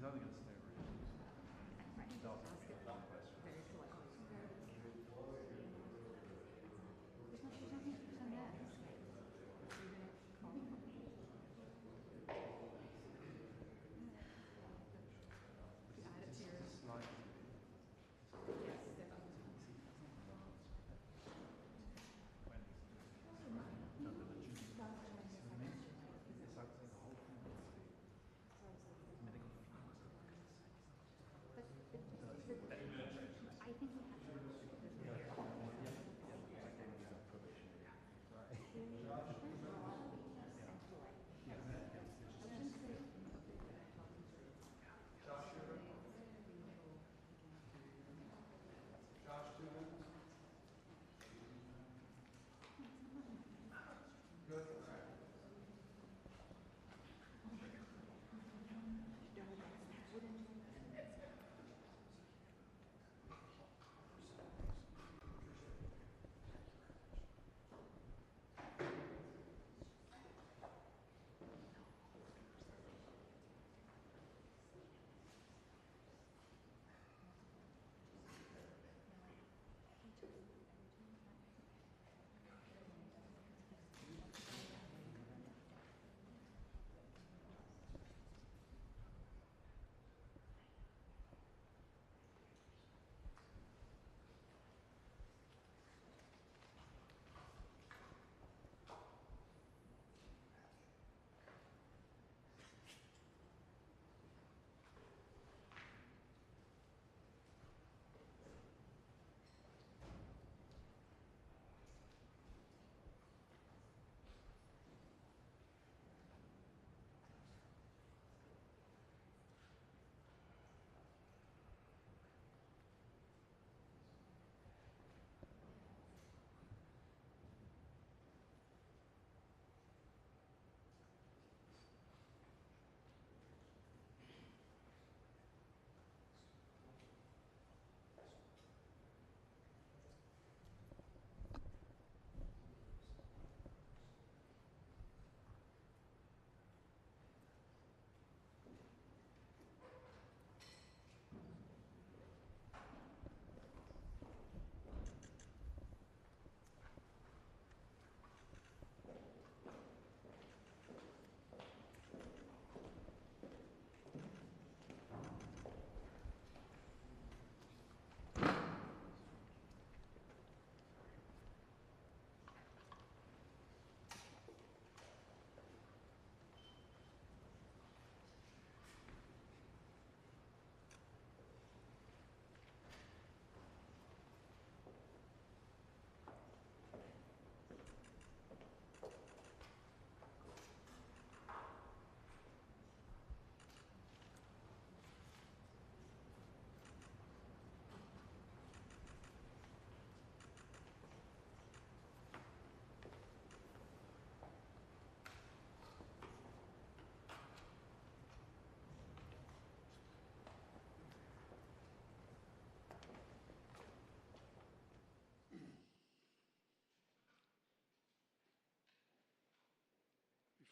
either going to stay or he's doesn't.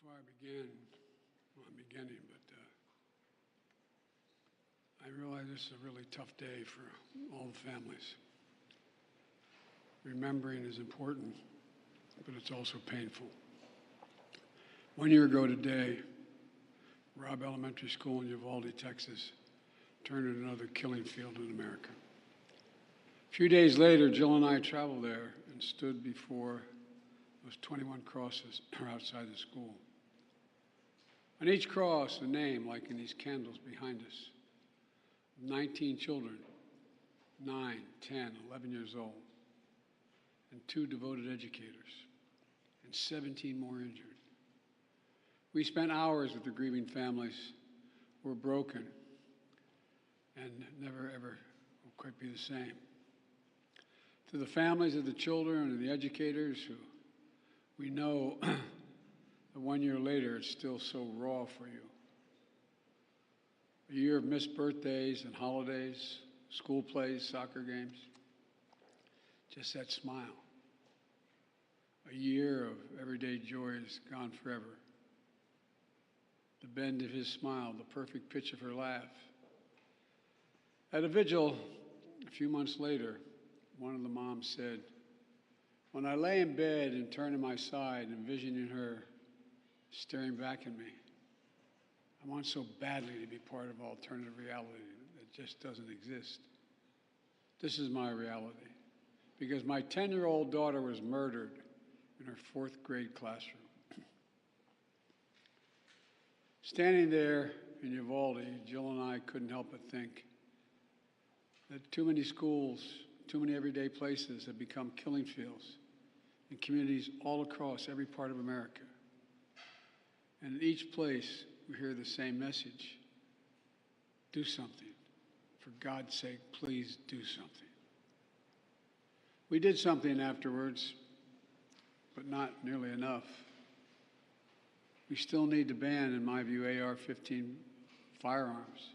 Before I begin, well, I'm beginning, but I realize this is a really tough day for all the families. Remembering is important, but it's also painful. 1 year ago today, Robb Elementary School in Uvalde, Texas, turned into another killing field in America. A few days later, Jill and I traveled there and stood before those 21 crosses outside the school. On each cross, a name, like in these candles behind us, 19 children, 9, 10, 11 years old, and 2 devoted educators, and 17 more injured. We spent hours with the grieving families who were broken and never, ever will quite be the same. To the families of the children and the educators who we know that 1 year later it's still so raw for you. A year of missed birthdays and holidays, school plays, soccer games, just that smile. A year of everyday joys gone forever. the bend of his smile, the perfect pitch of her laugh. At a vigil a few months later, one of the moms said, "When I lay in bed and turn to my side, envisioning her staring back at me, I want so badly to be part of alternative reality that just doesn't exist. This is my reality, because my 10-year-old daughter was murdered in her 4th grade classroom." Standing there in Uvalde, Jill and I couldn't help but think that too many schools, too many everyday places have become killing fields in communities all across every part of America. And in each place, we hear the same message: do something. For God's sake, please do something. We did something afterwards, but not nearly enough. We still need to ban, in my view, AR-15 firearms,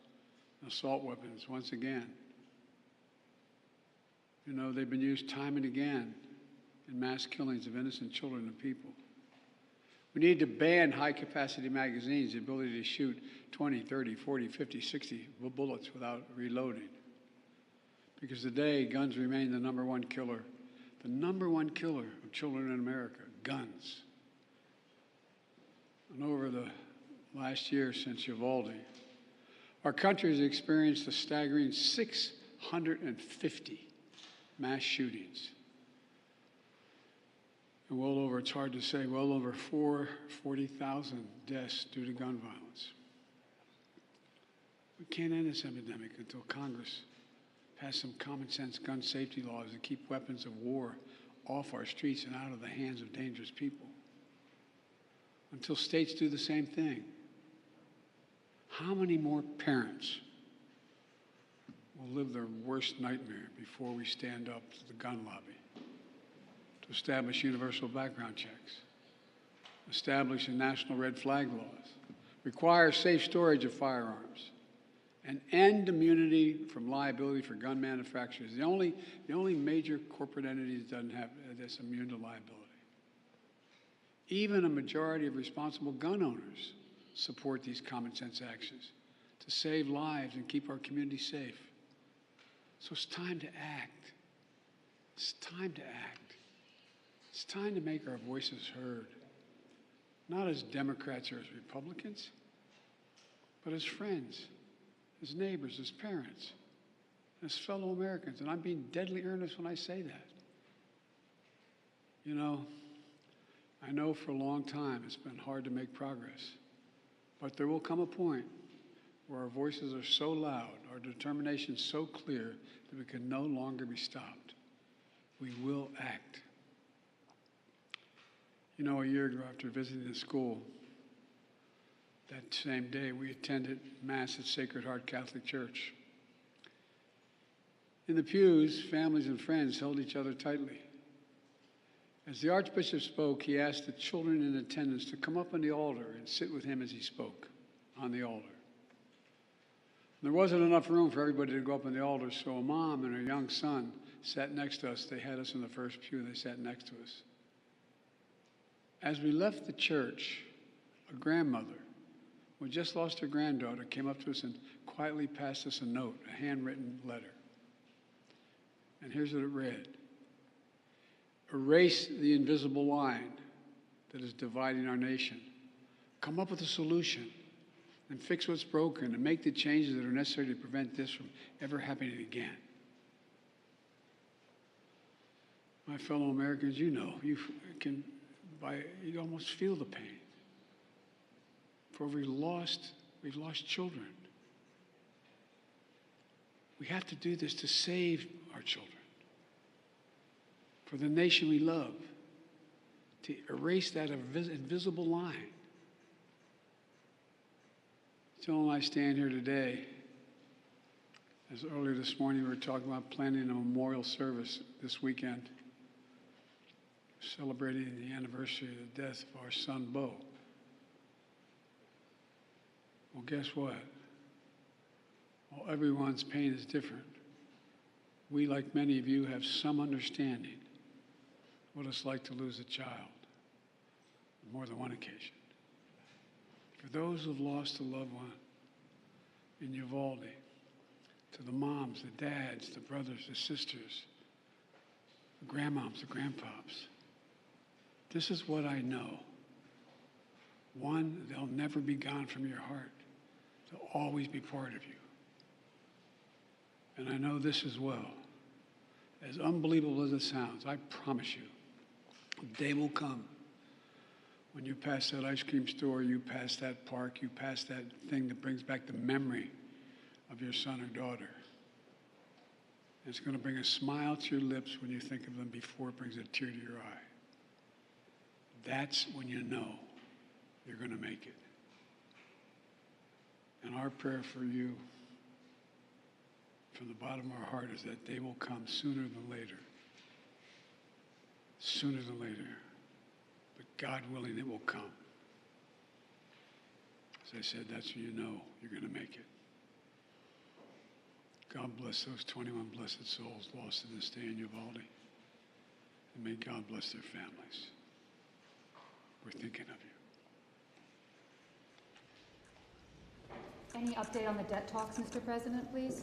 assault weapons, once again. You know, they've been used time and again in mass killings of innocent children and people. We need to ban high-capacity magazines, the ability to shoot 20, 30, 40, 50, 60 bullets without reloading. Because today, guns remain the number one killer of children in America, guns. And over the last year since Uvalde, our country has experienced a staggering 650 mass shootings. And it's hard to say, well over 40,000 deaths due to gun violence. We can't end this epidemic until Congress pass some common sense gun safety laws to keep weapons of war off our streets and out of the hands of dangerous people. Until states do the same thing. How many more parents will live their worst nightmare before we stand up to the gun lobby to establish universal background checks, establish national red flag laws, require safe storage of firearms, and end immunity from liability for gun manufacturers? The only major corporate entity that doesn't have that's immune to liability. Even a majority of responsible gun owners support these common sense actions to save lives and keep our community safe. So it's time to act. It's time to act. It's time to make our voices heard, not as Democrats or as Republicans, but as friends, as neighbors, as parents, as fellow Americans. And I'm being deadly earnest when I say that. You know, I know for a long time it's been hard to make progress, but there will come a point where our voices are so loud, our determination so clear that we can no longer be stopped. We will act. You know, a year ago after visiting the school, that same day we attended Mass at Sacred Heart Catholic Church. In the pews, families and friends held each other tightly. As the Archbishop spoke, he asked the children in attendance to come up on the altar and sit with him as he spoke on the altar. There wasn't enough room for everybody to go up on the altar, so a mom and her young son sat next to us. They had us in the first pew. They sat next to us. As we left the church, a grandmother who had just lost her granddaughter came up to us and quietly passed us a note, a handwritten letter. And here's what it read: "Erase the invisible line that is dividing our nation. Come up with a solution and fix what's broken and make the changes that are necessary to prevent this from ever happening again." My fellow Americans, you know, you almost feel the pain. For we've lost children. We have to do this to save our children, for the nation we love, to erase that invisible line. Jill and I stand here today, as earlier this morning we were talking about planning a memorial service this weekend, celebrating the anniversary of the death of our son, Bo. Well, guess what? While everyone's pain is different, we, like many of you, have some understanding what it's like to lose a child on more than one occasion. For those who've lost a loved one in Uvalde, to the moms, the dads, the brothers, the sisters, the grandmoms, the grandpops, this is what I know. One, they'll never be gone from your heart. They'll always be part of you. And I know this as well. As unbelievable as it sounds, I promise you, a day will come when you pass that ice cream store, you pass that park, you pass that thing that brings back the memory of your son or daughter. It's going to bring a smile to your lips when you think of them before it brings a tear to your eye. That's when you know you're going to make it. And our prayer for you from the bottom of our heart is that day will come sooner than later. Sooner than later. But God willing, it will come. As I said, that's when you know you're going to make it. God bless those 21 blessed souls lost in this day in Uvalde. And may God bless their families. We're thinking of you. Any update on the debt talks, Mr. President, please?